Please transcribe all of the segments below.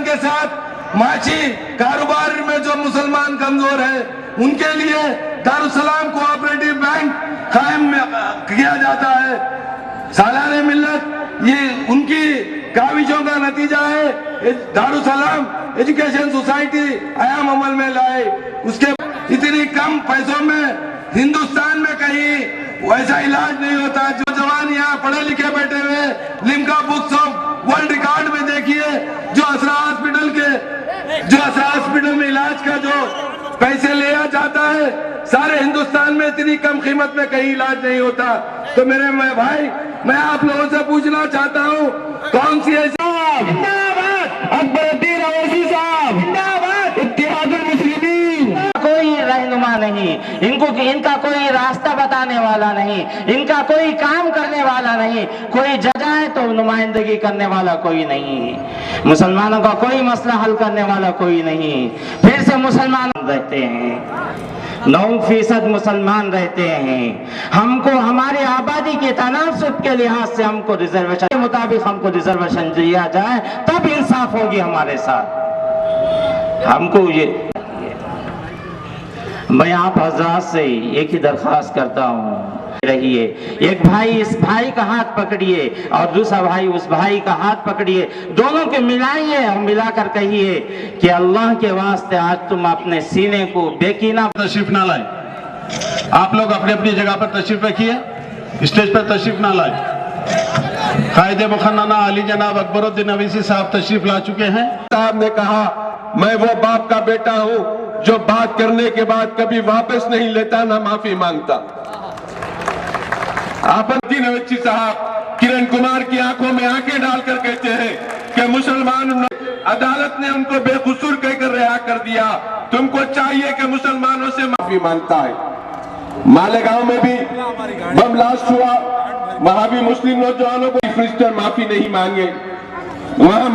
के साथ माछी कारोबार में जो मुसलमान कमजोर है उनके लिए दारुसलाम कोऑपरेटिव बैंक कायम किया जाता है। सालाने मिल्लत ये उनकी काविशों का नतीजा है। दारुसलाम एजुकेशन सोसाइटी आयाम अमल में लाए, उसके इतनी कम पैसों में हिंदुस्तान में कहीं वैसा इलाज नहीं होता। जो जवान यहाँ पढ़े लिखे बैठे हुए Limca books of world record में देखिए, जो असरा हॉस्पिटल में इलाज का जो पैसे लिया जाता है, सारे हिंदुस्तान में इतनी कम कीमत में कहीं इलाज नहीं होता। तो मेरे भाई, मैं आप लोगों से पूछना चाहता हूँ, कौन सी ऐसी अकबरुद्दीन अवैसी साहब जिंदाबाद, इत्तेहादुल मुस्लिमीन, कोई रहनुमा नहीं, इनका कोई रास्ता बताने वाला नहीं, इनका कोई काम करने वाला नहीं, कोई जगह है तो नुमाइंदगी करने वाला कोई नहीं, मुसलमानों का कोई मसला हल करने वाला कोई नहीं। फिर से मुसलमान रहते हैं, 9% मुसलमान रहते हैं। हमको हमारी आबादी के तनासुब के लिहाज से हमको रिजर्वेशन के मुताबिक हमको रिजर्वेशन दिया जाए, तब इंसाफ होगी हमारे साथ। हमको ये, मैं आप हजरात से एक ही दरख्वास्त करता हूँ, रहिए, एक भाई इस भाई का हाथ पकड़िए और दूसरा भाई उस भाई का हाथ पकड़िए, दोनों के मिलाइए और मिलाकर कहिए कि अल्लाह के वास्ते आज तुम अपने सीने को बेकीना तशरीफ ना लाए। आप लोग अपनी अपनी जगह पर तशरीफ रखिए, स्टेज पर तशरीफ ना लाए। कायदे मुखन्ना अली जनाब अकबरुद्दीन अवैसी साहब तशरीफ ला चुके हैं। साहब ने कहा, मैं वो बाप का बेटा हूँ जो बात करने के बाद कभी वापस नहीं लेता, ना माफी मांगता। आपत्ति नवच्ची साहब किरण कुमार की आंखों में आंखें डालकर कहते हैं कि मुसलमान, अदालत ने उनको बेकसूर कहकर रिहा कर दिया, तुमको चाहिए कि मुसलमानों से माफी मांगता है। मालेगांव में भी बम ब्लास्ट हुआ, वहां भी मुस्लिम नौजवानों को मिनिस्टर माफी नहीं मांगे, वहां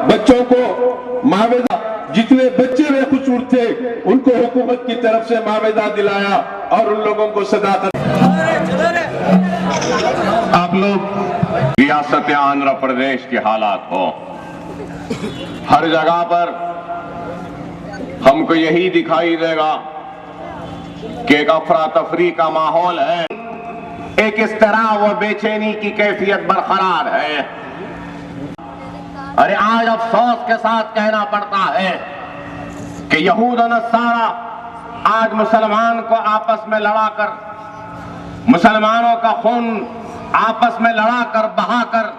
बच्चों को मावेजा, जितने बच्चे बेकसूर थे उनको हुकूमत की तरफ से मावेजा दिलाया और उन लोगों को सदाकत। आप लोग रियासत आंध्र प्रदेश के हालात हो, हर जगह पर हमको यही दिखाई देगा कि एक अफरा तफरी का माहौल है, एक इस तरह वो बेचैनी की कैफियत बरकरार है। अरे आज अफसोस के साथ कहना पड़ता है कि यहूद और नसारा आज मुसलमान को आपस में लड़ाकर, मुसलमानों का खून आपस में लड़ाकर बहाकर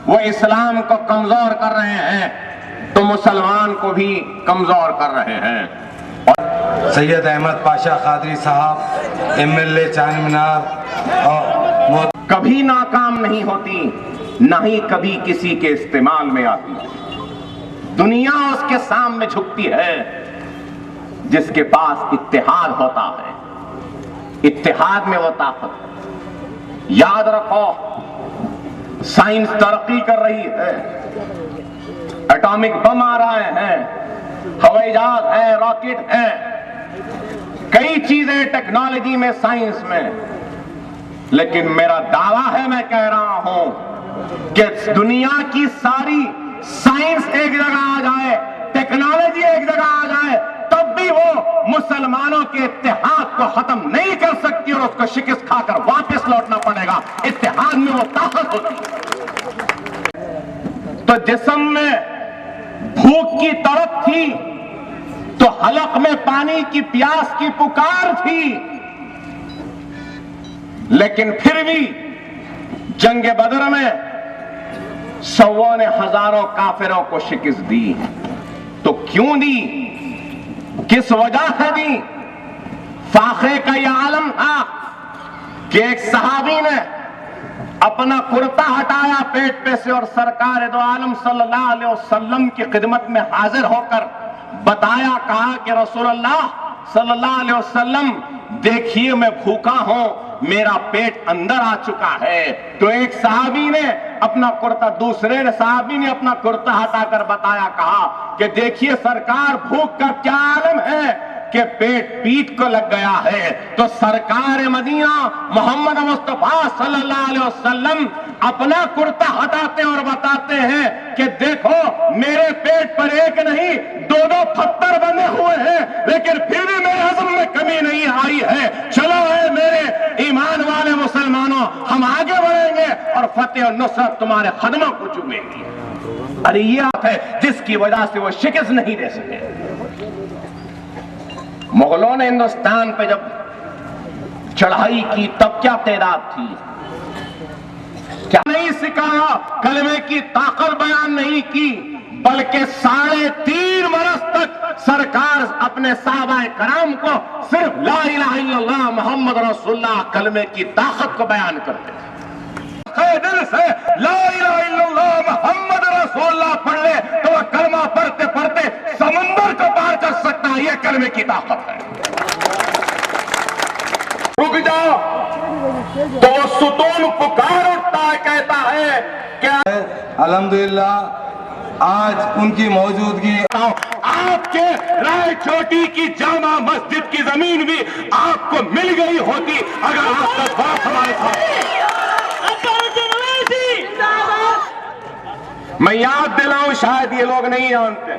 वो इस्लाम को कमजोर कर रहे हैं, तो मुसलमान को भी कमजोर कर रहे हैं। सैयद अहमद पाशा कादरी साहब MLA चारमीनार और कभी नाकाम नहीं होती, ना ही कभी किसी के इस्तेमाल में आती। दुनिया उसके सामने झुकती है जिसके पास इत्तेहाद होता है, इत्तेहाद में वो ताकत है। याद रखो, साइंस तरक्की कर रही है, एटॉमिक बम आ रहे हैं, हवाई जहाज है, रॉकेट है, कई चीजें टेक्नोलॉजी में, साइंस में। लेकिन मेरा दावा है, मैं कह रहा हूं कि दुनिया की सारी साइंस एक जगह आ जाए, टेक्नोलॉजी एक जगह आ जाए, तब भी वो मुसलमानों के इत्तेहाद को खत्म नहीं कर सकती और उसको शिकस्त खाकर वापस लौटना पड़ेगा। इत्तेहाद में वो ताकत होती है। तो जिस्म में भूख की तड़प थी, तो हलक में पानी की प्यास की पुकार थी, लेकिन फिर भी जंग बदर में सौओं ने हजारों काफिरों को शिकस्त दी। तो क्यों दी, किस वजह से दी? फाखे का यह आलम था कि एक सहाबी ने अपना कुर्ता हटाया पेट पे से और सरकार दो आलम सल्लल्लाहु अलैहि वसल्लम की खिदमत में हाजिर होकर बताया, कहा कि रसूलुल्लाह सल्लल्लाहु अलैहि वसल्लम, देखिए मैं भूखा हूं, मेरा पेट अंदर आ चुका है। तो एक सहाबी ने अपना कुर्ता, दूसरे सहाबी ने अपना कुर्ता हटाकर बताया, कहा कि देखिए सरकार, भूख का क्या आलम है कि पेट पीठ को लग गया है। तो सरकार मदीना मोहम्मद मुस्तफा सल्लल्लाहु अलैहि वसल्लम अपना कुर्ता हटाते और बताते हैं कि देखो मेरे पेट पर एक और नुसरत तुम्हारे कदमों को चूमेगी। अरे ये बात है जिसकी वजह से वो शिकस्त नहीं दे सके। मुगलों ने हिंदुस्तान पे जब चढ़ाई की तब क्या तादाद थी, क्या नहीं सिखाया, कलमे की ताकत बयान नहीं की, बल्कि 3.5 बरस तक सरकार अपने साहबाए कराम को सिर्फ ला इलाहा इल्लल्लाह मोहम्मद रसूलुल्लाह कलमे की ताकत को बयान करते थे। दिल से ला इलाहा इल्लल्लाह मोहम्मद रसूलुल्लाह पढ़ ले तो वह कलमा पढ़ते पढ़ते समंदर को पार कर सकता है। यह कलमे की ताकत है। रुक जाओ तो वो सुतून पुकार उठता है, कहता है क्या अल्हम्दुलिल्लाह आज उनकी मौजूदगी आपके राय चोटी की जामा मस्जिद की जमीन भी आपको मिल गई होती अगर आपका बाप हमारे साथ। मैं याद दिलाऊं, शायद ये लोग नहीं जानते,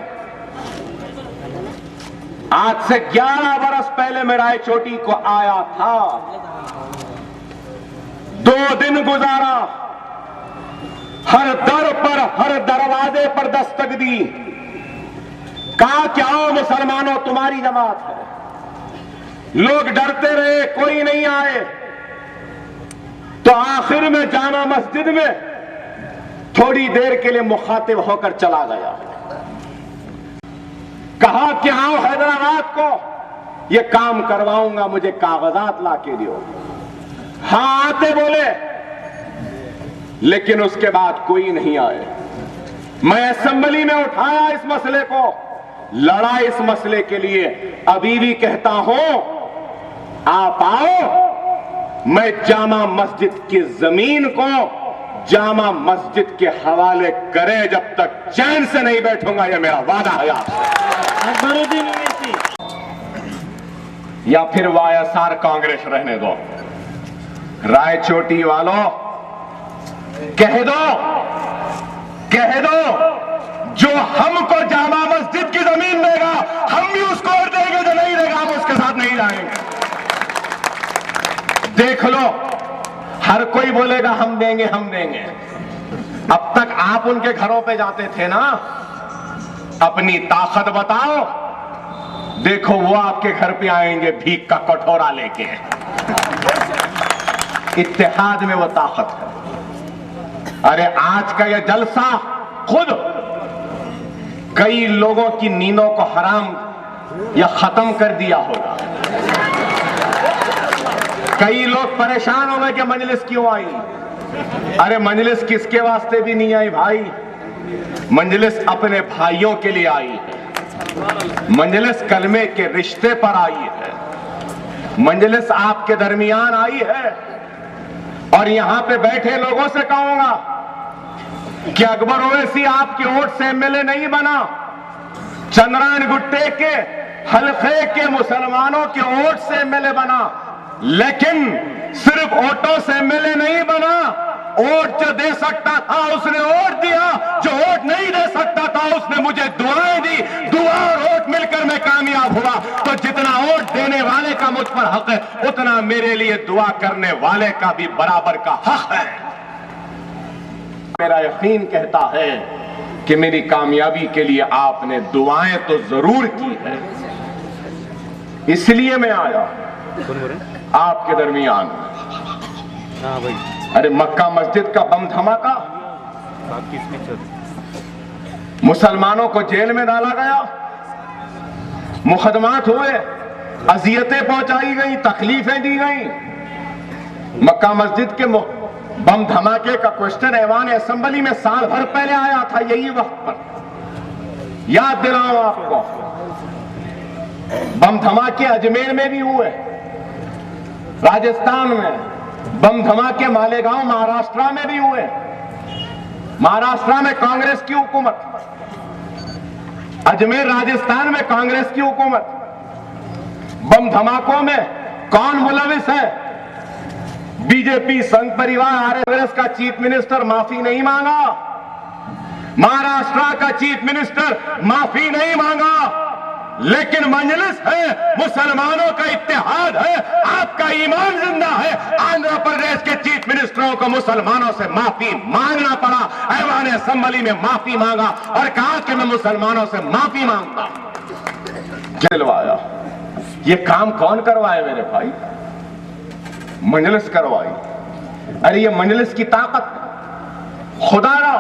आज से 11 बरस पहले मैं राय चोटी को आया था। 2 दिन गुजारा, हर दर पर हर दरवाजे पर दस्तक दी, कहा कि आओ मुसलमानों तुम्हारी जमात है। लोग डरते रहे, कोई नहीं आए, तो आखिर में जामा मस्जिद में थोड़ी देर के लिए मुखातिब होकर चला गया। कहा कि आओ हैदराबाद को ये काम करवाऊंगा, मुझे कागजात ला के दियो। हाँ आते बोले, लेकिन उसके बाद कोई नहीं आए। मैं असेंबली में उठाया इस मसले को, लड़ा इस मसले के लिए। अभी भी कहता हूं आप आओ, मैं जामा मस्जिद की जमीन को जामा मस्जिद के हवाले करे जब तक चैन से नहीं बैठूंगा, यह मेरा वादा है आपसे। या फिर वाईएसआर कांग्रेस रहने दो। राय चोटी वालों कह दो जो हमको जामा मस्जिद की जमीन देगा हम भी उसको और देंगे, जो नहीं देगा हम उसके साथ नहीं जाएंगे। देख लो, हर कोई बोलेगा हम देंगे हम देंगे। अब तक आप उनके घरों पे जाते थे ना, अपनी ताकत बताओ, देखो वो आपके घर पे आएंगे भीख का कटोरा लेके। इत्तेहाद में वो ताकत है। अरे आज का यह जलसा खुद कई लोगों की नींदों को हराम या खत्म कर दिया होगा। कई लोग परेशान हो गए कि मजलिस क्यों आई। अरे मजलिस किसके वास्ते भी नहीं आई भाई, मजलिस अपने भाइयों के लिए आई है। मजलिस कलमे के रिश्ते पर आई है। मजलिस आपके दरमियान आई है। और यहां पे बैठे लोगों से कहूंगा कि अकबर ओवैसी आपके वोट से एमएलए नहीं बना, चंद्रायन गुट्टे के हल्के के मुसलमानों के वोट से एमएलए बना। लेकिन सिर्फ वोटों से एमएलए नहीं बना, वोट जो दे सकता था उसने वोट दिया, जो वोट नहीं दे सकता था उसने मुझे दुआएं दी। दुआ और वोट मिलकर मैं कामयाब हुआ। तो जितना वोट देने वाले का मुझ पर हक है, उतना मेरे लिए दुआ करने वाले का भी बराबर का हक है। मेरा यकीन कहता है कि मेरी कामयाबी के लिए आपने दुआएं तो जरूर की है, इसलिए मैं आया आपके दरमियान। अरे मक्का मस्जिद का बम धमाका, मुसलमानों को जेल में डाला गया, मुकदमात हुए, अजियतें पहुंचाई गई, तकलीफें दी गई। मक्का मस्जिद के बम धमाके का क्वेश्चन ऐवान असेंबली में साल भर पहले आया था, यही वक्त पर। याद दिलाऊं आपको, बम धमाके अजमेर में भी हुए, राजस्थान में बम धमाके मालेगांव महाराष्ट्र में भी हुए। महाराष्ट्र में कांग्रेस की हुकूमत, अजमेर राजस्थान में कांग्रेस की हुकूमत। बम धमाकों में कौन मुलविस है? बीजेपी, संघ परिवार, कांग्रेस का चीफ मिनिस्टर माफी नहीं मांगा, महाराष्ट्र का चीफ मिनिस्टर माफी नहीं मांगा। लेकिन मजलिस है, मुसलमानों का इत्तेहाद है, आपका ईमान जिंदा है। आंध्र प्रदेश के चीफ मिनिस्टरों को मुसलमानों से माफी मांगना पड़ा, ऐवान असेंबली में माफी मांगा और कहा कि मैं मुसलमानों से माफी मांगता। जलवाया। ये काम कौन करवाए मेरे भाई? मजलिस करवाई। अरे ये मजलिस की ताकत खुदारा।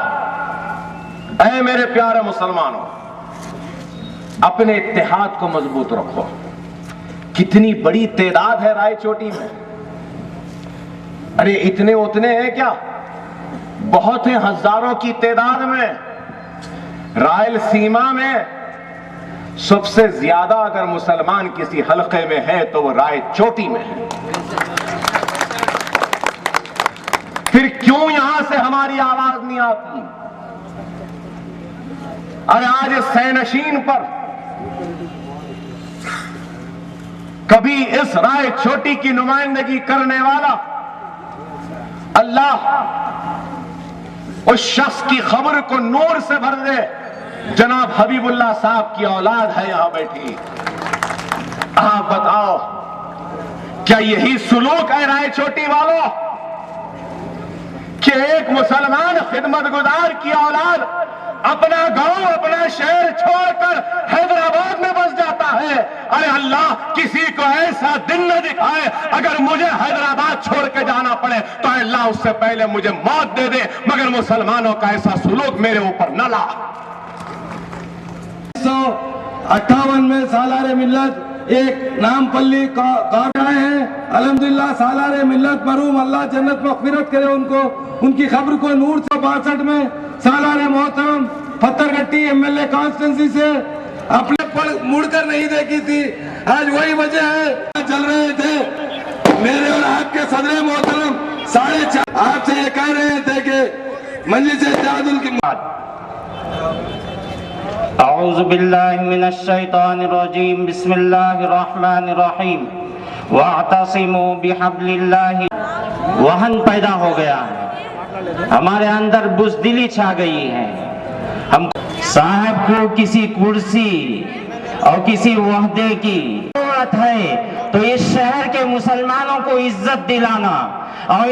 ऐ मेरे प्यारे मुसलमानों, अपने इत्तेहाद को मजबूत रखो। कितनी बड़ी तादाद है रायचोटी में। अरे इतने उतने हैं क्या? बहुत है, हजारों की तादाद में। रायलसीमा में सबसे ज्यादा अगर मुसलमान किसी हलके में है तो वो रायचोटी में है। फिर क्यों यहां से हमारी आवाज नहीं आती? अरे आज सैनशीन पर कभी इस रायचोटी की नुमाइंदगी करने वाला अल्लाह उस शख्स की खबर को नूर से भर दे। जनाब हबीबुल्लाह साहब की औलाद है यहां बैठी। आप बताओ, क्या यही सुलूक है रायचोटी वालों कि एक मुसलमान खिदमतगुजार की औलाद अपना गांव, अपना शहर छोड़कर हैदराबाद में बस जाता है? अरे अल्लाह किसी को ऐसा दिन न दिखाए, अगर मुझे हैदराबाद छोड़ के जाना पड़े तो अल्लाह उससे पहले मुझे मौत दे दे, मगर मुसलमानों का ऐसा सुलूक मेरे ऊपर न ला। 1958 में सालारे मिल्लत एक नामपल्ली कारखाने हैं। अल्हम्दुलिल्लाह सालारे मिल्लत मरहूम अल्लाह जन्नत मग़फ़िरत करे उनको, उनकी खबर को नूर। 1962 में सालारे मोहतरम पत्थरगट्टी एमएलए कॉन्स्टिट्यूंसी से अपने पर मुड़कर नहीं देखी थी। आज वही वजह है। चल रहे थे मेरे और आपके सदर मोहतरम 4.5 आपसे ये कह रहे थे कि मजलिस इत्तेहादुल की औज़ु बिल्लाहि मिनश शैतानिर रजीम, बिस्मिल्लाहिर रहमानिर रहीम। वअतसिमू बिहब्लिल्लाहि। वहन पैदा हो गया है, हमारे अंदर बुज़दिली छा गई है। हम साहब को किसी कुर्सी और किसी वहदे की जरूरत है तो इस शहर के मुसलमानों को इज्जत दिलाना और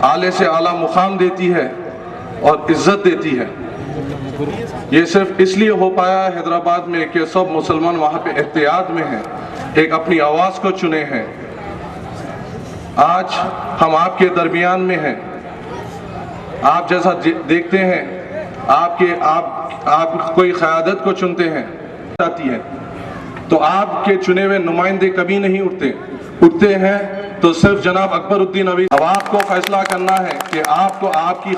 आले से आला मुकाम देती है और इज्जत देती है। ये सिर्फ इसलिए हो पाया है हैदराबाद में कि सब मुसलमान वहाँ पे एहतियात में हैं, एक अपनी आवाज़ को चुने हैं। आज हम आपके दरमियान में हैं। आप जैसा देखते हैं, आप कोई क़यादत को चुनते हैं जाती है तो आपके चुने हुए नुमाइंदे कभी नहीं उठते हैं तो सिर्फ जनाब अकबरुद्दीन अवी। अब आपको फैसला करना है कि आपको आपकी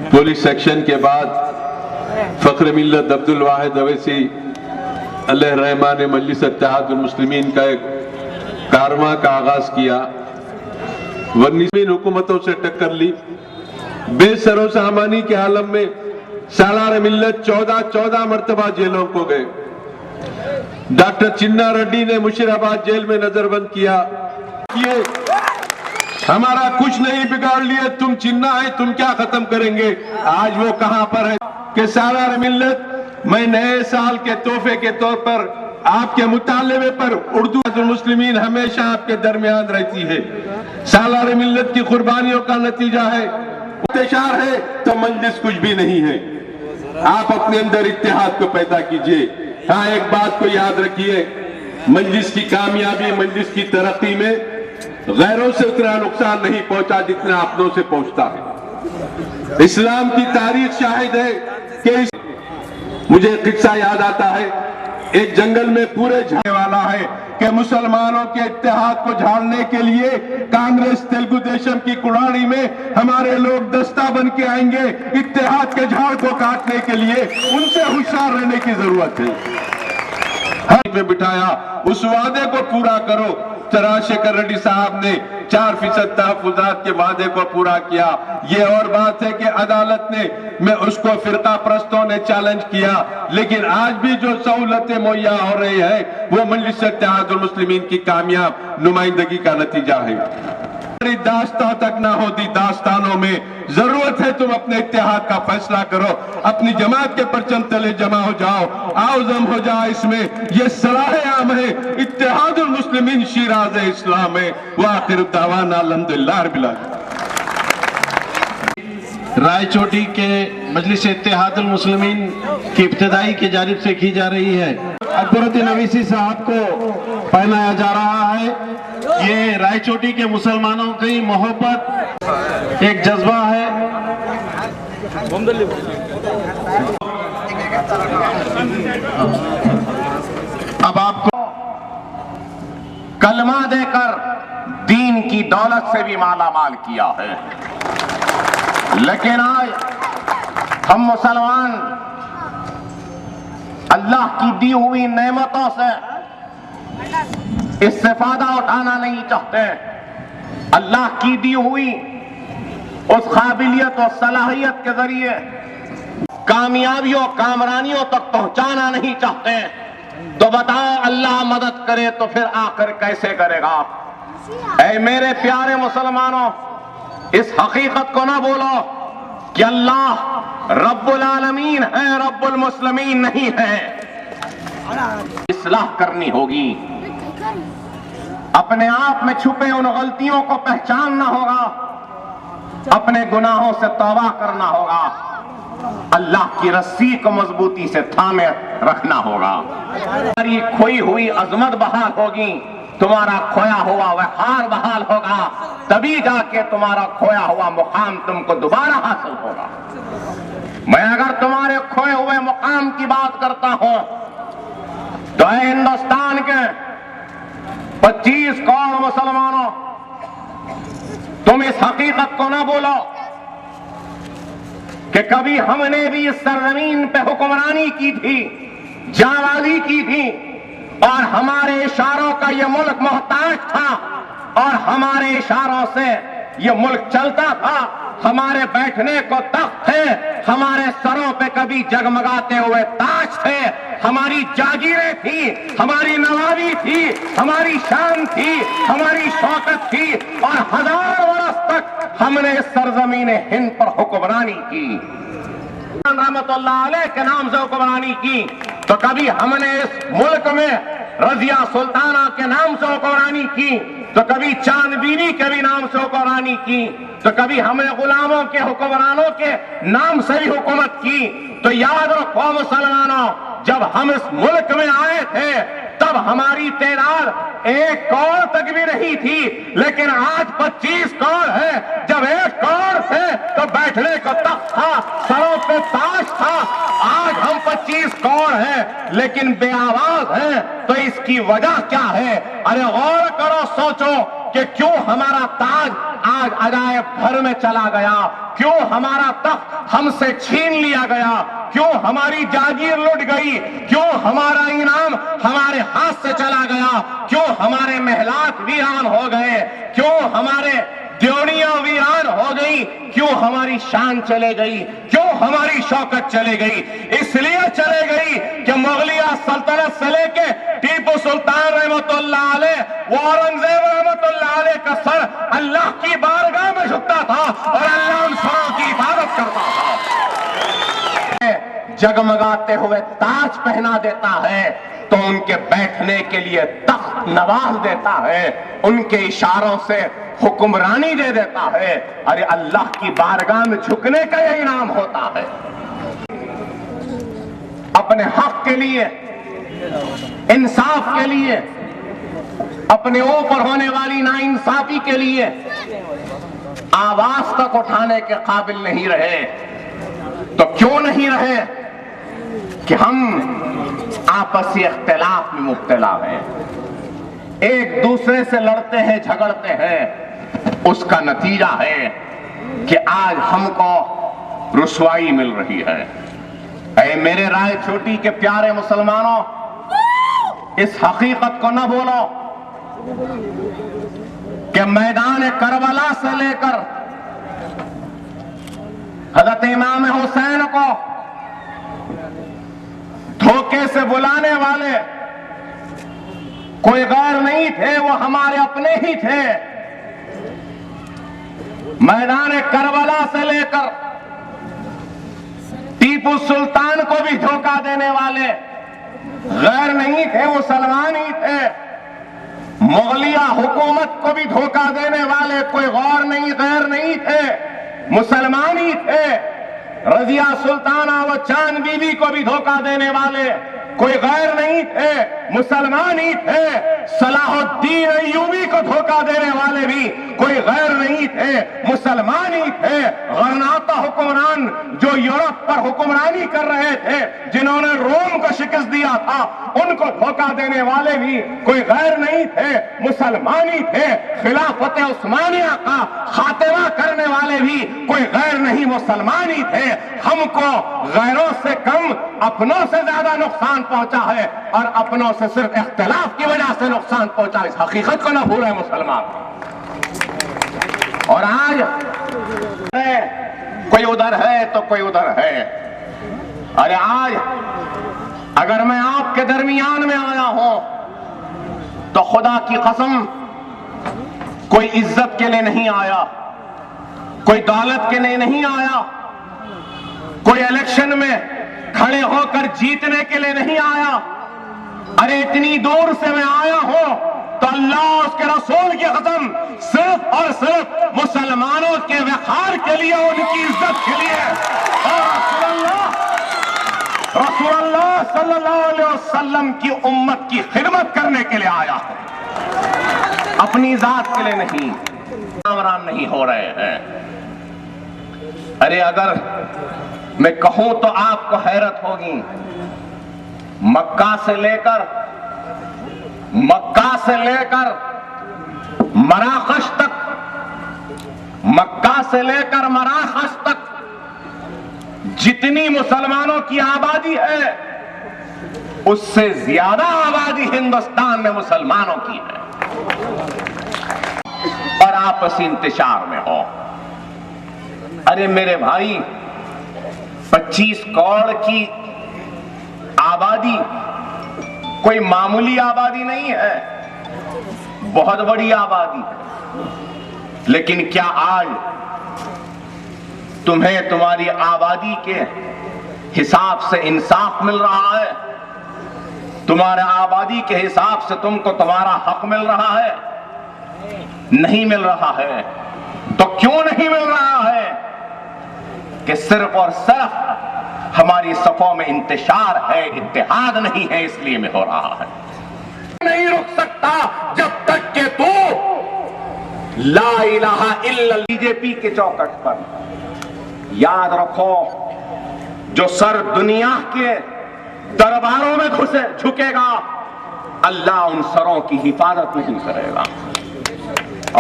पुलिस सेक्शन के बाद फख्र मिल्लत अब्दुल वाहिद अवैसी अल्लाह रहमान ने मजलिस इत्तेहादुल मुस्लिमीन का एक कारवां का आगाज किया। 19 हुकूमतों से टक्कर ली, बेसरो सामानी के आलम में सालार मिल्लत 14 मरतबा जेलों को गए। डॉक्टर चिन्ना रेड्डी ने मुशीराबाद जेल में नजरबंद किया। ये हमारा कुछ नहीं बिगाड़ लिए, तुम चिन्ना है, तुम क्या खत्म करेंगे? आज वो कहां पर है कि सालार मिल्लत, मैं नए साल के तोहफे के तौर पर आपके मुतालबे पर उर्दू मुस्लिमीन हमेशा आपके दरमियान रहती है। सालार मिल्लत की कुर्बानियों का नतीजा है। इंतशार है तो मजलिस कुछ भी नहीं है। आप अपने अंदर इत्तेहाद को पैदा कीजिए। हाँ, एक बात को याद रखिए, मजलिस की कामयाबी, मजलिस की तरक्की में गैरों से उतना नुकसान नहीं पहुंचा जितना अपनों से पहुंचता है। इस्लाम की तारीख शाहिद है कि मुझे किस्सा याद आता है, एक जंगल में पूरे झाड़ने वाला है कि मुसलमानों के इत्तेहाद को झाड़ने के लिए कांग्रेस तेलुगु देशम की कुड़ाड़ी में हमारे लोग दस्ता बन के आएंगे इत्तेहाद के झाड़ को काटने के लिए। उनसे होशियार रहने की जरूरत है। में बिठाया, उस वादे को पूरा करो। चंद्रशेखर रेड्डी साहब ने 4% तहफुजात के वादे को पूरा किया। ये और बात है कि अदालत ने में उसको फिरका परस्तों ने चैलेंज किया, लेकिन आज भी जो सहूलतें मुहैया हो रही है वो मजलिस इत्तेहादुल मुस्लिमीन की कामयाब नुमाइंदगी का नतीजा है। दास्तां तक ना होती दास्तानों में। जरूरत है तुम अपने इत्तेहाद का फैसला करो, अपनी जमात के परचम तले जमा हो जाओ, आओ जम हो जाओ। इसमें यह सलाह आम है, इत्तेहादुल मुस्लिमीन शिराज इस्लाम है। व आखिर दावाना अल्हम्दुलिल्लाह रब्बिल आलमीन। रायचोटी के मजलिस इत्तेहादुल मुस्लिमीन की इब्तिदाई की जानिब से की जा रही है। अकबरुद्दीन अवीसी साहब को पहनाया जा रहा है। ये रायचोटी के मुसलमानों की मोहब्बत एक जज्बा है। अब आपको कलमा देकर दीन की दौलत से भी माला माल किया है, लेकिन आज हम मुसलमान अल्लाह की दी हुई नेमतों से इससे फायदा उठाना नहीं चाहते। अल्लाह की दी हुई उस काबिलियत और सलाहियत के जरिए कामयाबियों कामरानियों तक पहुंचाना नहीं चाहते। तो बताओ, अल्लाह मदद करे तो फिर आखिर कैसे करेगा? ऐ मेरे प्यारे मुसलमानों, इस हकीकत को ना बोलो कि अल्लाह रब्बुल आलमीन है, रब्बुल मुस्लिमीन नहीं है। इस्लाह करनी होगी, अपने आप में छुपे उन गलतियों को पहचानना होगा, अपने गुनाहों से तौबा करना होगा, अल्लाह की रस्सी को मजबूती से थामे रखना होगा। तुम्हारी खोई हुई अजमत बहाल होगी, तुम्हारा खोया हुआ वक़ार बहाल होगा, तभी जाके तुम्हारा खोया हुआ मुकाम तुमको दोबारा हासिल होगा। मैं अगर तुम्हारे खोए हुए मुकाम की बात करता हूं तो हिंदुस्तान के 25 करोड़ मुसलमानों, तुम इस हकीकत को ना बोलो कि कभी हमने भी इस सरजमीन पे हुक्मरानी की थी, जावाली की थी, और हमारे इशारों का यह मुल्क मोहताज था, और हमारे इशारों से यह मुल्क चलता था। हमारे बैठने को तख्त थे, हमारे सरों पे कभी जगमगाते हुए ताज थे, हमारी जागीरें थी, हमारी नवाबी थी, हमारी शान थी, हमारी शौकत थी, और 1000 वर्ष तक हमने इस सरजमीन हिंद पर हुक्मरानी की, रहमतुल्लाह अलैह के नाम से हुक्मरानी की। तो कभी हमने इस मुल्क में रजिया सुल्ताना के नाम से हुक्मरानी की, तो कभी चांद बीवी के भी नाम से हुक्मरानी की, तो कभी हमने गुलामों के हुक्मरानों के नाम से भी हुकूमत की। तो याद रखो मुसलमानों, जब हम इस मुल्क में आए थे तब हमारी तादाद 1 करोड़ तक भी नहीं थी, लेकिन आज 25 करोड़ है। जब 1 करोड़ थे तो बैठने को तख्त था, सरों पे ताज था। आज हम 25 करोड़ हैं लेकिन बेआवाज हैं। तो इसकी वजह क्या है? अरे गौर करो, सोचो कि क्यों हमारा ताज आज अजायब घर में चला गया, क्यों हमारा तख्त हमसे छीन लिया गया, क्यों हमारी जागीर लुट गई, क्यों हमारा इनाम हमारे हाथ से चला गया, क्यों हमारे महलात वीरान हो गए, क्यों हमारे द्योड़ियां वीरान हो गई, क्यों हमारी शान चले गई, क्यों हमारी शौकत चले गई? इसलिए चले गई कि मुगलिया सल्तनत से लेके टीपू सुल्तान रहमतुल्लाह अलैह, औरंगजेब रहमतुल्लाह अलैह का सर अल्लाह की बारगाह में झुकता था और अल्लाह उन सरों की हिफाजत करता था। जगमगाते हुए ताज पहना देता है तो उनके बैठने के लिए तख्त नवाज देता है, उनके इशारों से हुक्मरानी दे देता है। अरे अल्लाह की बारगाह में झुकने का यही नाम होता है। अपने हक के लिए, इंसाफ के लिए, अपने ऊपर होने वाली नाइंसाफी के लिए आवाज तक उठाने के काबिल नहीं रहे। तो क्यों नहीं रहे? कि हम आपसी इख्तिलाफ में मुब्तला हैं, एक दूसरे से लड़ते हैं, झगड़ते हैं। उसका नतीजा है कि आज हमको रुसवाई मिल रही है। ऐ मेरे रायचोटी के प्यारे मुसलमानों, इस हकीकत को न बोलो कि मैदान करबला से लेकर हज़रत इमाम हुसैन को धोखे से बुलाने वाले कोई गैर नहीं थे, वो हमारे अपने ही थे। मैदान करबला से लेकर टीपू सुल्तान को भी धोखा देने वाले गैर नहीं थे, मुसलमान ही थे। मुगलिया हुकूमत को भी धोखा देने वाले कोई गैर नहीं थे, मुसलमान ही थे। रजिया सुल्ताना व चांद बीबी को भी धोखा देने वाले कोई गैर नहीं थे, मुसलमान ही थे। सलाहुद्दीन अय्यूबी को धोखा देने वाले भी कोई गैर नहीं थे, मुसलमान ही थे। गरनाता हुक्मरान जो यूरोप पर हुक्मरानी कर रहे थे, जिन्होंने रोम को शिकस्त दिया था, उनको धोखा देने वाले भी कोई गैर नहीं थे, मुसलमान ही थे। खिलाफत उस्मानिया का खात्मा करने वाले भी कोई गैर नहीं, मुसलमान ही थे। हमको गैरों से कम अपनों से ज्यादा नुकसान पहुंचा है और अपनों से सिर्फ इख्तिलाफ की वजह से नुकसान पहुंचा। इस हकीकत को न भूले मुसलमान। और आज कोई उधर है तो कोई उधर है। अरे आज अगर मैं आपके दरमियान में आया हूं तो खुदा की कसम कोई इज्जत के लिए नहीं आया, कोई दौलत के लिए नहीं आया, कोई इलेक्शन में खड़े होकर जीतने के लिए नहीं आया। अरे इतनी दूर से मैं आया हूं तो अल्लाह उसके रसूल की कसम सिर्फ और सिर्फ मुसलमानों के वक़ार के लिए, उनकी इज्जत के लिए। और रसूलुल्लाह सल्लल्लाहु अलैहि वसल्लम की उम्मत की खिदमत करने के लिए आया हूं, अपनी जात के लिए नहीं। आराम नहीं हो रहे हैं। अरे अगर मैं कहूं तो आपको हैरत होगी, मक्का से लेकर मराकश तक, मक्का से लेकर मराकश तक जितनी मुसलमानों की आबादी है, उससे ज्यादा आबादी हिंदुस्तान में मुसलमानों की है और आपसी इंतशार में हो। अरे मेरे भाई, 25 करोड़ की आबादी कोई मामूली आबादी नहीं है, बहुत बड़ी आबादी है। लेकिन क्या आज तुम्हें तुम्हारी आबादी के हिसाब से इंसाफ मिल रहा है? तुम्हारे आबादी के हिसाब से तुमको तुम्हारा हक मिल रहा है? नहीं मिल रहा है। तो क्यों नहीं मिल रहा है? कि सिर्फ और सिर्फ हमारी सफों में इंतशार है, इत्तेहाद नहीं है, इसलिए में हो रहा है। नहीं रुक सकता जब तक कि तू ला इलाहा इल्लल्लाह। बीजेपी के चौकट पर याद रखो, जो सर दुनिया के दरबारों में झुकेगा, अल्लाह उन सरों की हिफाजत नहीं करेगा।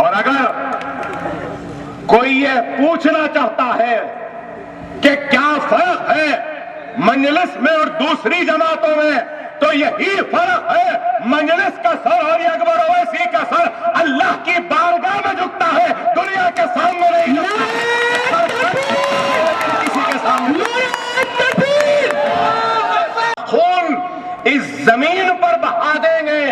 और अगर कोई ये पूछना चाहता है कि क्या फर्क है मजलिस में और दूसरी जमातों में, तो यही फर्क है, मजलिस का सर और अकबर ओवैसी का सर अल्लाह की बारगाह में झुकता है, दुनिया के सामने नहीं झुकता। किसी के सामने खून इस जमीन पर बहा देंगे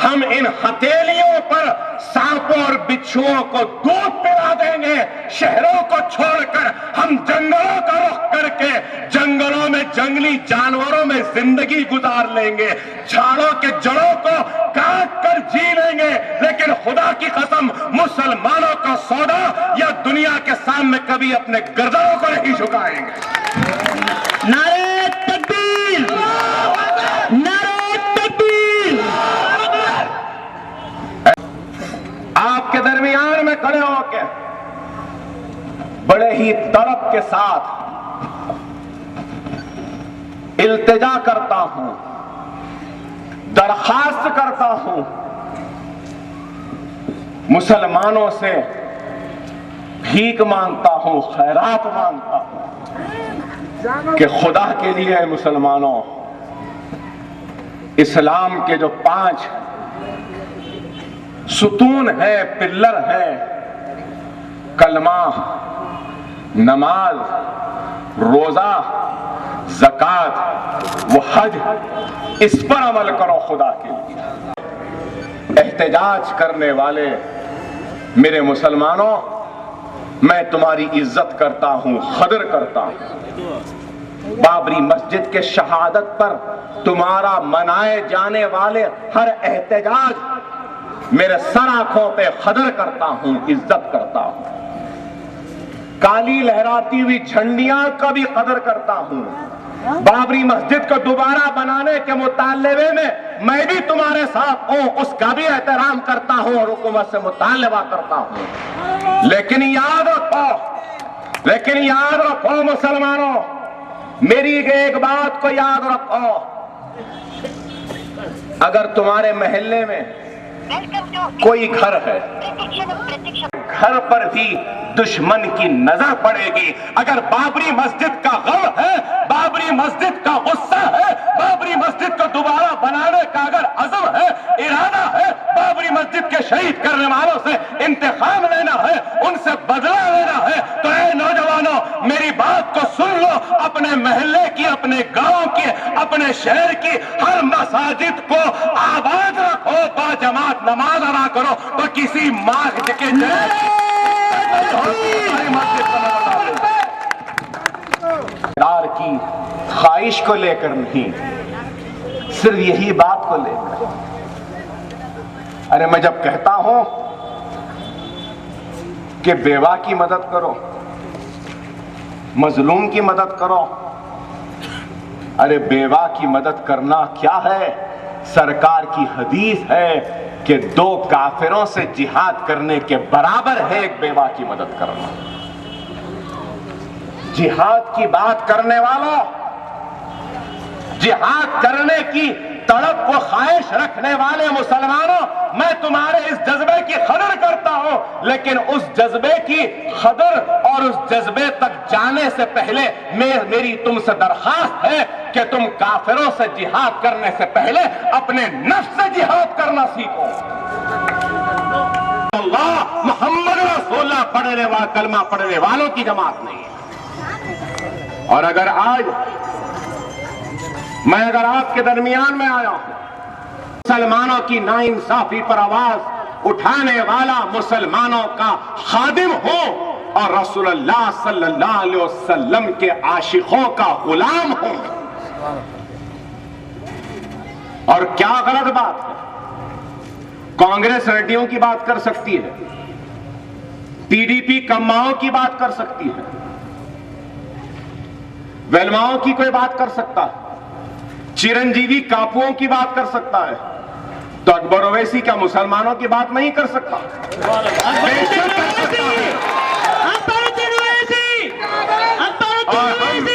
हम, इन हथेलियों पर सांपों और बिच्छुओं को दूध पिला देंगे। शहरों को छोड़कर हम जंगलों का रुख करके जंगलों में जंगली जानवरों में जिंदगी गुजार लेंगे, झाड़ों के जड़ों को काट कर जी लेंगे। लेकिन खुदा की कसम, मुसलमानों का सौदा या दुनिया के सामने कभी अपने गर्दनों को नहीं झुकाएंगे। नारे तकबीर, नारे तकबीर। आपके दरमियान में खड़े होकर बड़े ही तड़प के साथ इल्तिजा करता हूं, दरखास्त करता हूं मुसलमानों से, भीख मांगता हूं, खैरात मांगता हूं कि खुदा के लिए मुसलमानों, इस्लाम के जो 5 सुतून है, पिल्लर है, कलमा, नमाज, रोजा, ज़कात, वो हज, इस पर अमल करो खुदा के लिए। एहतजाज करने वाले मेरे मुसलमानों, मैं तुम्हारी इज्जत करता हूं, कदर करता हूं। बाबरी मस्जिद के शहादत पर तुम्हारा मनाए जाने वाले हर एहतजाज मेरे सर आंखों पे कदर करता हूं, इज्जत करता हूं। काली लहराती हुई झंडियां का भी कदर करता हूं। बाबरी मस्जिद को दोबारा बनाने के मुतालबे में मैं भी तुम्हारे साथ हूं, उसका भी एहतराम करता हूं और हुकूमत से मुतालबा करता हूं। लेकिन याद रखो मुसलमानों, मेरी एक बात को याद रखो, अगर तुम्हारे मोहल्ले में कोई घर है, घर पर भी दुश्मन की नजर पड़ेगी। अगर बाबरी मस्जिद का गम है, बाबरी मस्जिद का गुस्सा है, बाबरी मस्जिद को दोबारा बनाने का अगर अज़म है, इरादा है, बाबरी मस्जिद के शहीद करने वालों से इंतकाम लेना है, उनसे बदला लेना है, तो ऐ नौजवानों, मेरी बात को सुन लो। अपने मोहल्ले की, अपने गांव की, अपने शहर की हर मसाजिद को आबाद रखो, बाजमात नमाज अदा करो, तो किसी मार्ग के की ख्वाहिश को लेकर नहीं, सिर्फ यही बात को लेकर। अरे मैं जब कहता हूं कि बेवा की मदद करो, मजलूम की मदद करो, अरे बेवा की मदद करना क्या है? सरकार की हदीस है कि 2 काफिरों से जिहाद करने के बराबर है एक बेवा की मदद करना। जिहाद की बात करने वालों, जिहाद करने की तड़प को ख्वाहिश रखने वाले मुसलमानों, मैं तुम्हारे इस जज्बे की कदर करता हूं, लेकिन उस जज्बे की कदर और उस जज्बे तक जाने से पहले मेरी तुमसे दरखास्त है कि तुम काफिरों से जिहाद करने से पहले अपने नफ्स से जिहाद करना सीखो। अल्लाह मोहम्मद रसूलुल्लाह पढ़ने वाला, कलमा पढ़ने वालों की जमात नहीं है। और अगर आज मैं आपके दरमियान में आया हूं, मुसलमानों की नाइंसाफी पर आवाज उठाने वाला मुसलमानों का खादिम हो और रसूलुल्लाह सल्लल्लाहु अलैहि वसल्लम के आशिकों का गुलाम हो, और क्या गलत बात है? कांग्रेस रेड्डियों की बात कर सकती है, पीडीपी कम्माओं की बात कर सकती है, वेलमाओं की कोई बात कर सकता है, चिरंजीवी कापुओं की बात कर सकता है, तो अकबर ओवैसी क्या मुसलमानों की बात नहीं कर सकता? बेशक कर सकता है। और हम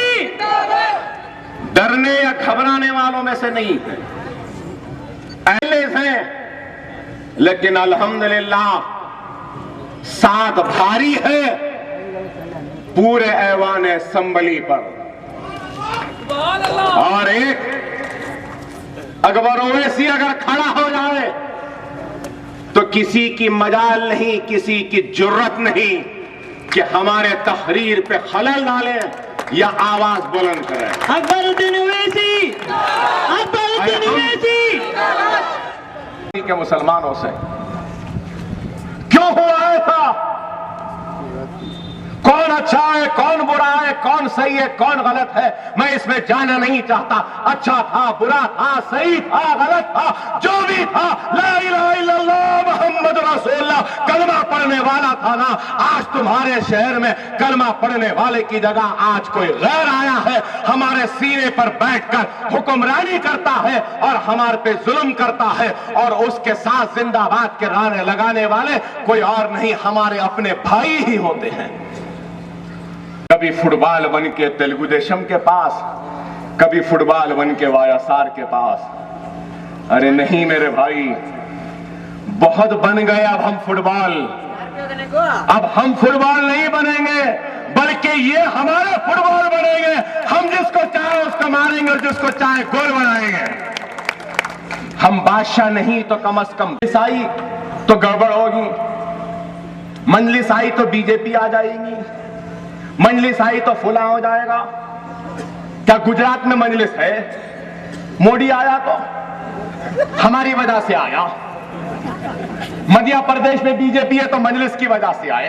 डरने या घबराने वालों में से नहीं है, अहले हैं, लेकिन अल्हम्दुलिल्लाह साथ भारी है पूरे ऐवान संभली पर। और एक अकबर ओवैसी अगर खड़ा हो जाए तो किसी की मजाल नहीं, किसी की जुर्रत नहीं कि हमारे तहरीर पे खलल डाले या आवाज बुलंद करें। अकबरुद्दीन ओवैसी, अकबरुद्दीन ओवैसी के मुसलमानों से क्यों हुआ था? कौन अच्छा है, कौन बुरा है, कौन सही है, कौन गलत है, मैं इसमें जाना नहीं चाहता। अच्छा था, बुरा था, सही था, गलत था, जो भी था, ला इलाहा इल्लल्लाह मुहम्मद रसूलुल्लाह कलमा पढ़ने वाला था ना। आज तुम्हारे शहर में कलमा पढ़ने वाले की जगह आज कोई गैर आया है, हमारे सीने पर बैठकर हुक्मरानी करता है और हमारे पे जुल्म करता है, और उसके साथ जिंदाबाद के नारे लगाने वाले कोई और नहीं, हमारे अपने भाई ही होते हैं। कभी फुटबॉल बन के तेलुगु देशम के पास, कभी फुटबॉल बन के वाईएसआर के पास। अरे नहीं मेरे भाई, बहुत बन गए अब हम फुटबॉल। अब हम फुटबॉल नहीं बनेंगे, बल्कि ये हमारे फुटबॉल बनेंगे। हम जिसको चाहे उसको मारेंगे और जिसको चाहे गोल बनाएंगे। हम बादशाह नहीं तो कम से कम ईसाई तो गड़बड़ होगी, मंजलिस आई तो बीजेपी आ जाएगी, मंजलिस आई तो फुला हो जाएगा। क्या गुजरात में मंजलिस है? मोदी आया तो हमारी वजह से आया, मध्य प्रदेश में बीजेपी है तो मंजलिस की वजह से आए।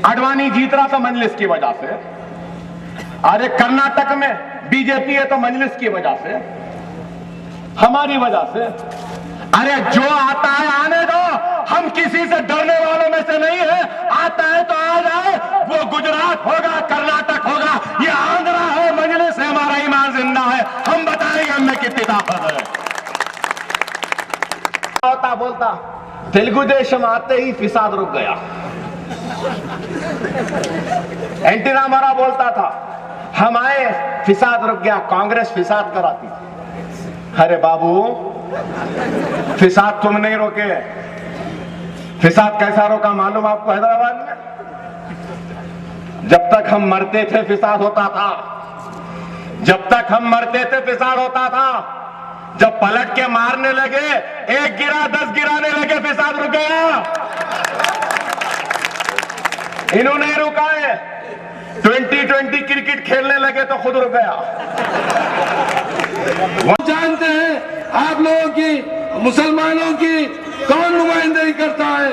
अडवाणी जीत रहा था मजलिस की वजह से। अरे कर्नाटक में बीजेपी है तो मजलिस की वजह से, हमारी वजह से। अरे जो आता है आने दो, हम किसी से डरने वालों में से नहीं है। आता है तो आ जाए, वो गुजरात होगा, कर्नाटक होगा, ये आंध्रा है, मजलिस है, हमारा ईमान जिंदा है। हम बताएंगे हमें कितनी ताकत है। बोलता बोलता तेलुगु देशम आते ही फिसाद रुक गया। एनटी रामाराव बोलता था हम आए फिसाद रुक गया, कांग्रेस फिसाद कराती थी। अरे बाबू, फिसाद तुम नहीं रोके। फिसाद कैसा रोका मालूम आपको? हैदराबाद में जब तक हम मरते थे फिसाद होता था, जब तक हम मरते थे फिसाद होता था। जब पलट के मारने लगे, एक गिरा 10 गिराने लगे, फिसाद रुक गया। इन्होंने रुका है। 2020 क्रिकेट खेलने लगे तो खुद रुक गया। वो जानते हैं आप लोगों की, मुसलमानों की कौन नुमाइंदगी करता है।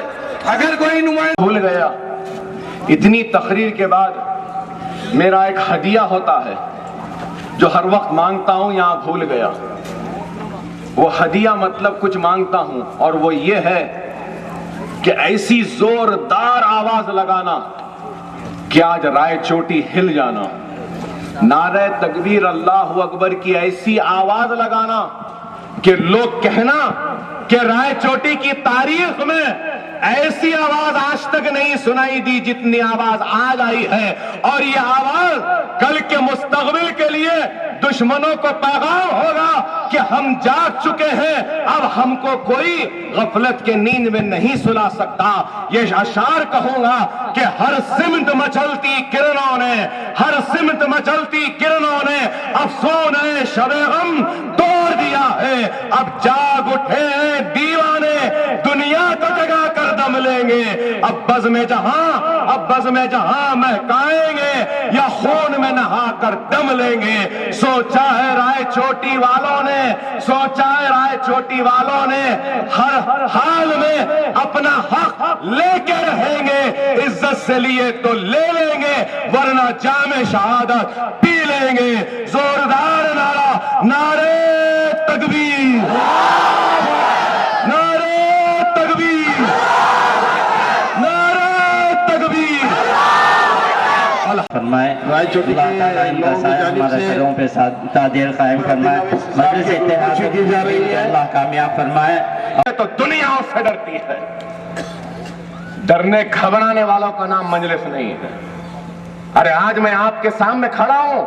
अगर कोई नुमाइंदा भूल गया। इतनी तकरीर के बाद मेरा एक हदिया होता है जो हर वक्त मांगता हूं, यहां भूल गया। वो हदिया मतलब कुछ मांगता हूं, और वो ये है कि ऐसी जोरदार आवाज लगाना कि आज रायचोटी हिल जाना। नारे तकबीर अल्लाहु अकबर की ऐसी आवाज लगाना कि लोग कहना कि रायचोटी की तारीख में ऐसी आवाज आज तक नहीं सुनाई दी जितनी आवाज आज आई है। और ये आवाज कल के मुस्तकबिल के लिए दुश्मनों को पैगाम होगा कि हम जाग चुके हैं, अब हमको कोई गफलत के नींद में नहीं सुला सकता। ये अशार कहूंगा कि हर सिमत मचलती किरणों ने, हर सिमत मचलती किरणों ने अफसोने शबे गम तोड़ दिया है। अब जाग उठे हैं दीवाने, दुनिया को जगा कर दम लेंगे। अब बज़ में जहां महकाएंगे, या खून में नहा कर दम लेंगे। सोचा है रायचोटी वालों ने, सोचा है रायचोटी वालों ने, हर हाल में अपना हक लेके रहेंगे। इज्जत से लिए तो ले लेंगे, वरना जामे शहादत पी लेंगे। जोरदार नारा, नारे तकबीर, नारे तकबीर, नारे तकबीर। फरमाए हमारे सरों पे ताजीर कायम फरमाए। मजलिस इत्तेहाद की जा रही है, अल्लाह कामयाब फरमाए। तो दुनिया उससे डरती है। डरने घबराने वालों का नाम मजलिस नहीं है। अरे आज मैं आपके सामने खड़ा हूं,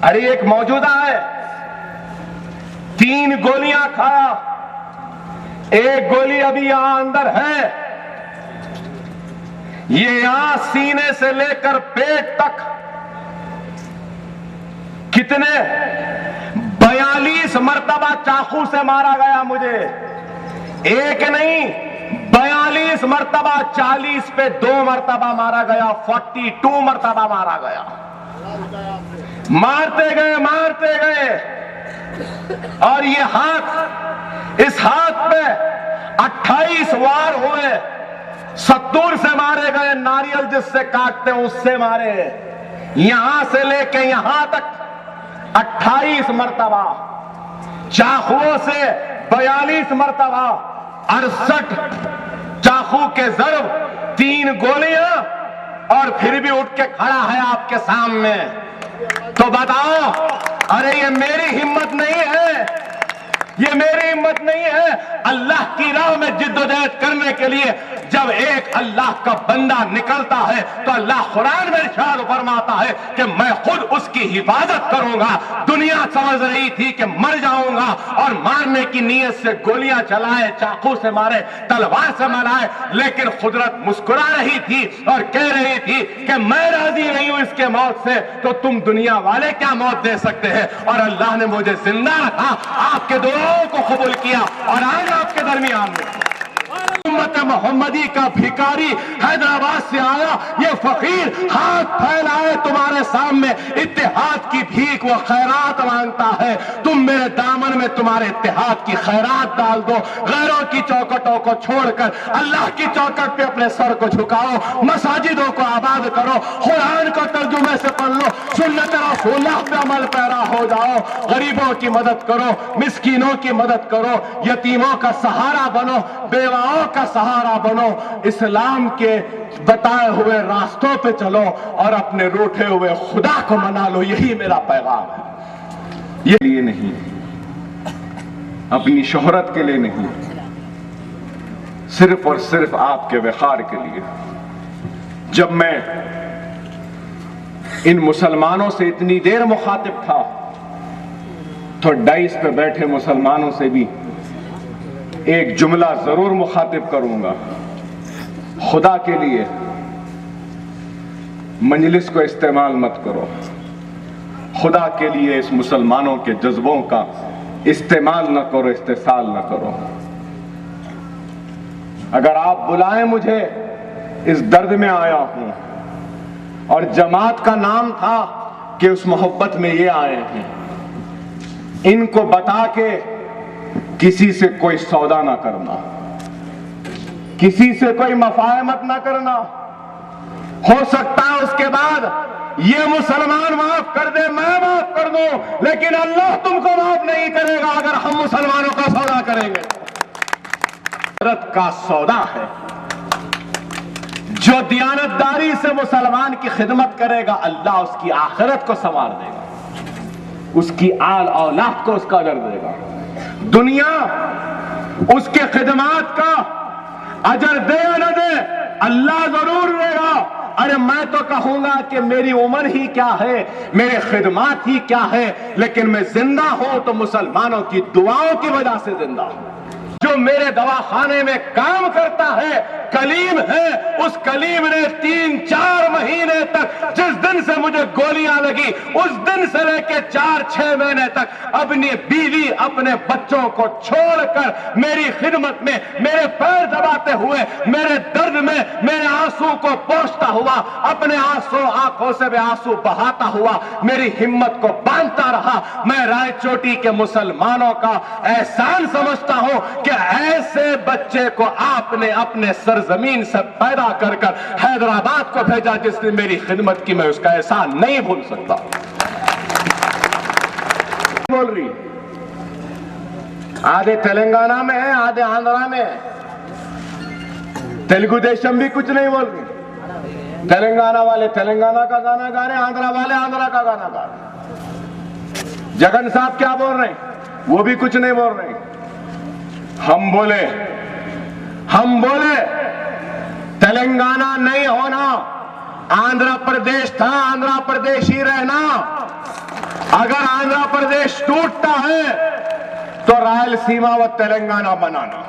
अरे एक मौजूदा है 3 गोलियां खाया, एक गोली अभी यहां अंदर है। ये यहां सीने से लेकर पेट तक कितने 42 मर्तबा चाकू से मारा गया मुझे। एक नहीं 42 मर्तबा, 40 पे 2 मर्तबा मारा गया, 42 मर्तबा मारा गया। मारते गए। और ये हाथ, इस हाथ पे 28 वार हुए। 70 से मारे गए, नारियल जिससे काटते हैं उससे मारे। यहां से लेके यहां तक 28 मर्तबा, चाकुओं से 42 मर्तबा, 68 चाकू के जरब, 3 गोलियां, और फिर भी उठ के खड़ा है आपके सामने। तो बताओ, अरे ये मेरी हिम्मत नहीं है, ये मेरी हिम्मत नहीं है। अल्लाह की राह में जिद्दोजहद करने के लिए जब एक अल्लाह का बंदा निकलता है तो अल्लाह कुरान में इरशाद फरमाता है कि मैं खुद उसकी हिफाजत करूंगा। दुनिया समझ रही थी कि मर जाऊंगा और मारने की नीयत से गोलियां चलाए, चाकू से मारे, तलवार से मारे, लेकिन कुदरत मुस्कुरा रही थी और कह रही थी कि मैं राजी नहीं हूं इसके मौत से, तो तुम दुनिया वाले क्या मौत दे सकते हैं। और अल्लाह ने मुझे जिंदा रखा, आपके दुआओं को कबूल किया, और आज आपके दरमियान में उम्मत मोहम्मदी का भिखारी हैदराबाद से आया, ये फकीर हाथ फैलाए तुम्हारे सामने, इत्तेहाद की भीख व खैरात मांगता है। तुम मेरे दामन में में तुम्हारे इत्तेहाद की खैरात डाल दो। गैरों की चौखटों को छोड़कर अल्लाह की चौखट पे अपने सर को झुकाओ, मसाजिदों को आबाद करो, कुरान को तर्जुमे से पढ़ लो, सुन्नत रसूलुल्लाह पे अमल पैरा हो जाओ, गरीबों की मदद करो, मिस्कीनों की मदद करो, यतीमों का सहारा बनो, बेवाओं का सहारा बनो, इस्लाम के बताए हुए रास्तों पे चलो और अपने रूठे हुए खुदा को मना लो। यही मेरा पैगाम है। ये लिए नहीं, अपनी शोहरत के लिए नहीं, सिर्फ और सिर्फ आपके वक़ार के लिए। जब मैं इन मुसलमानों से इतनी देर मुखातिब था तो डाइस पे बैठे मुसलमानों से भी एक जुमला जरूर मुखातिब करूंगा। खुदा के लिए मजलिस को इस्तेमाल मत करो, खुदा के लिए इस मुसलमानों के जज्बों का इस्तेमाल न करो, इस्तेसाल न करो। अगर आप बुलाएं मुझे, इस दर्द में आया हूं और जमात का नाम था कि उस मोहब्बत में ये आए हैं, इनको बता के किसी से कोई सौदा ना करना, किसी से कोई मफाहमत ना करना। हो सकता है उसके बाद ये मुसलमान माफ कर दे, मैं माफ कर दूं, लेकिन अल्लाह तुमको माफ नहीं करेगा अगर हम मुसलमानों का सौदा करेंगे। आखिरत का सौदा है। जो दियानतदारी से मुसलमान की खिदमत करेगा, अल्लाह उसकी आखिरत को संवार देगा, उसकी आल औलाद को उसका अजर देगा। दुनिया उसके खिदमत का अजर दे या न दे, अल्लाह जरूर देगा। अरे मैं तो कहूंगा कि मेरी उम्र ही क्या है, मेरे खिदमत ही क्या है, लेकिन मैं जिंदा हूं तो मुसलमानों की दुआओं की वजह से जिंदा हूं। जो मेरे दवाखाने में काम करता है, कलीम है, उस कलीम ने 3-4 महीने तक, जिस दिन से मुझे गोलियां लगी उस दिन से लेकर 4-6 महीने तक अपनी बीवी, अपने बच्चों को छोड़कर मेरी खिदमत में, मेरे पैर दबाते हुए, मेरे दर्द में मेरे आंसू को पोंछता हुआ, अपने आंसू आंखों से भी आंसू बहाता हुआ मेरी हिम्मत को बांधता रहा। मैं रायचोटी के मुसलमानों का एहसान समझता हूं कि ऐसे बच्चे को आपने अपने सरजमीन से पैदा कर हैदराबाद को भेजा, जिसने मेरी खिदमत की, मैं उसका एहसान नहीं भूल सकता। बोल रही आधे तेलंगाना में है, आधे आंध्रा में है। तेलुगु देशम भी कुछ नहीं बोल रही। तेलंगाना वाले तेलंगाना का गाना गा रहे, आंध्रा वाले आंध्रा का गाना गा रहे। जगन साहब क्या बोल रहे हैं, वो भी कुछ नहीं बोल रहे। हम बोले तेलंगाना नहीं होना, आंध्र प्रदेश था, आंध्र प्रदेश ही रहना। अगर आंध्र प्रदेश टूटता है तो रायलसीमा व तेलंगाना बनाना,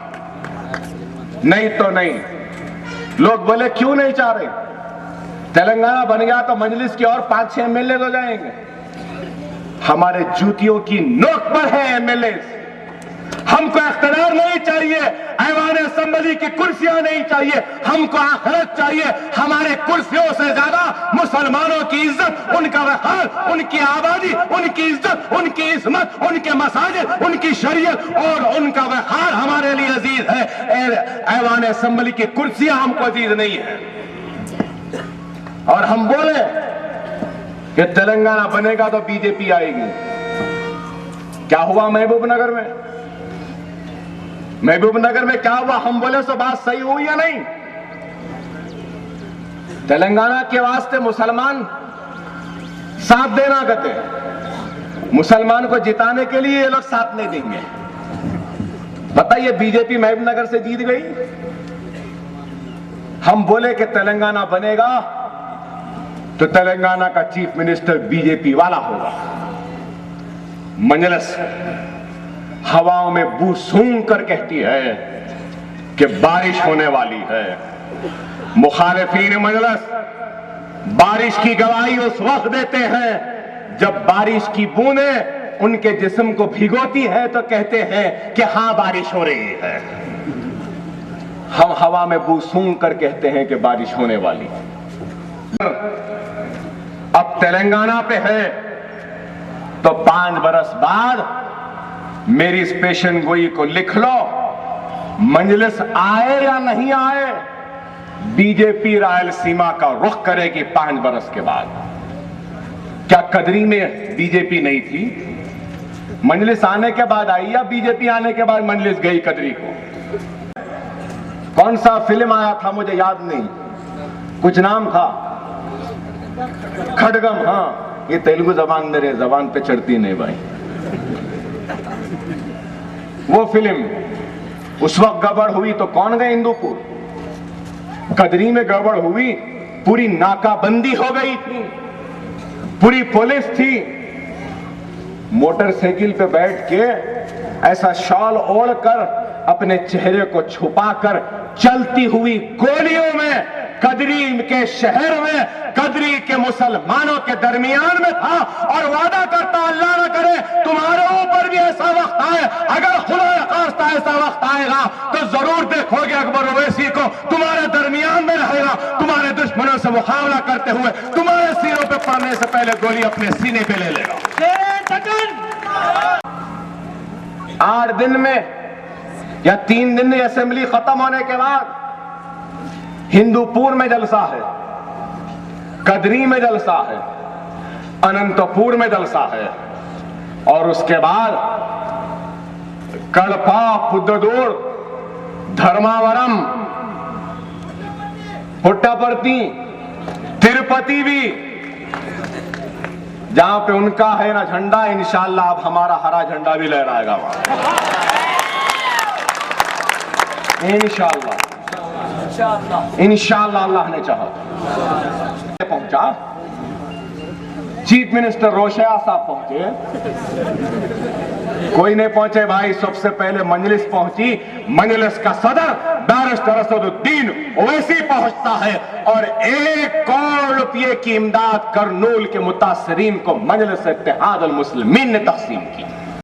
नहीं तो नहीं। लोग बोले क्यों नहीं चाह रहे? तेलंगाना बन गया तो मजलिस की और 5-6 एमएलए हो जाएंगे। हमारे जूतियों की नोक पर है एमएलए। हमको इख्तियार नहीं चाहिए, ऐवान असेंबली की कुर्सियां नहीं चाहिए, हमको आखिरत चाहिए। हमारे कुर्सियों से ज्यादा मुसलमानों की इज्जत, उनका वक़ार, उनकी आबादी, उनकी इज्जत, उनकी इस्मत, उनके मसाजिद, उनकी शरीयत और उनका वक़ार हमारे लिए अजीज है। ऐवान असेंबली की कुर्सियां हमको अजीज नहीं है। और हम बोले कि तेलंगाना बनेगा तो बीजेपी आएगी। क्या हुआ महबूब नगर में? महबूब नगर में क्या हुआ? हम बोले तो बात सही हुई या नहीं? तेलंगाना के वास्ते मुसलमान साथ देना कहते, मुसलमान को जिताने के लिए ये लोग साथ नहीं देंगे। बताइए, बीजेपी महबूब नगर से जीत गई। हम बोले कि तेलंगाना बनेगा तो तेलंगाना का चीफ मिनिस्टर बीजेपी वाला होगा। मजलिस हवाओं में बू सूंघ कर कहती है कि बारिश होने वाली है। मुखालिफीन मजलिस बारिश की गवाही उस वक्त देते हैं जब बारिश की बूंदें उनके जिस्म को भिगोती है तो कहते हैं कि हां बारिश हो रही है। हम हवा में बू सूंघ कर कहते हैं कि बारिश होने वाली। अब तेलंगाना पे है तो 5 बरस बाद मेरी इस पेशन गोई को लिख लो, मजलिस आए या नहीं आए, बीजेपी रायलसीमा का रुख करेगी 5 बरस के बाद। क्या कदरी में बीजेपी नहीं थी? मजलिस आने के बाद आई या बीजेपी आने के बाद मजलिस गई कदरी को? कौन सा फिल्म आया था मुझे याद नहीं, कुछ नाम था, खड़गम। हाँ, ये तेलुगु जबान मेरे जबान पे चढ़ती नहीं भाई। वो फिल्म उस वक्त गड़बड़ हुई तो कौन गए हिंदूपुर? कदरी में गड़बड़ हुई, पूरी नाकाबंदी हो गई थी, पूरी पुलिस थी, मोटरसाइकिल पे बैठ के ऐसा शॉल ओढ़कर अपने चेहरे को छुपाकर चलती हुई गोलियों में कदरी के शहर में कदरी के मुसलमानों के दरमियान में था। और वादा करता अल्लाह न करे तुम्हारे ऊपर भी ऐसा वक्त आए, अगर खुदा खास्ता ऐसा वक्त आएगा तो जरूर देखोगे अकबर ओवैसी को तुम्हारे दरमियान में रहेगा, तुम्हारे दुश्मनों से मुकाबला करते हुए तुम्हारे सीनों पे पड़ने से पहले गोली अपने सीने पे ले लेगा। 8 दिन में या 3 दिन में असेंबली खत्म होने के बाद हिंदूपुर में जलसा है, कदरी में जलसा है, अनंतपुर में जलसा है, और उसके बाद कड़पा, पुद्दूर, धर्मावरम, पुट्टापर्ती, तिरुपति भी, जहां पे उनका है ना झंडा, इंशाअल्लाह अब हमारा हरा झंडा भी लहराएगा वहां, इंशाअल्लाह अल्लाह ने चाहा। पहुंचा चीफ मिनिस्टर रोशया साहब पहुंचे, कोई नहीं पहुंचे भाई, सबसे पहले मजलिस पहुंची, मजलिस का सदर बैरिस्टर असदुद्दीन ओवैसी पहुंचता है और 1 करोड़ रुपए की इमदाद करनूल के मुतासरीन को मजलिस इत्तेहाद अल मुस्लिमीन ने तकसीम की।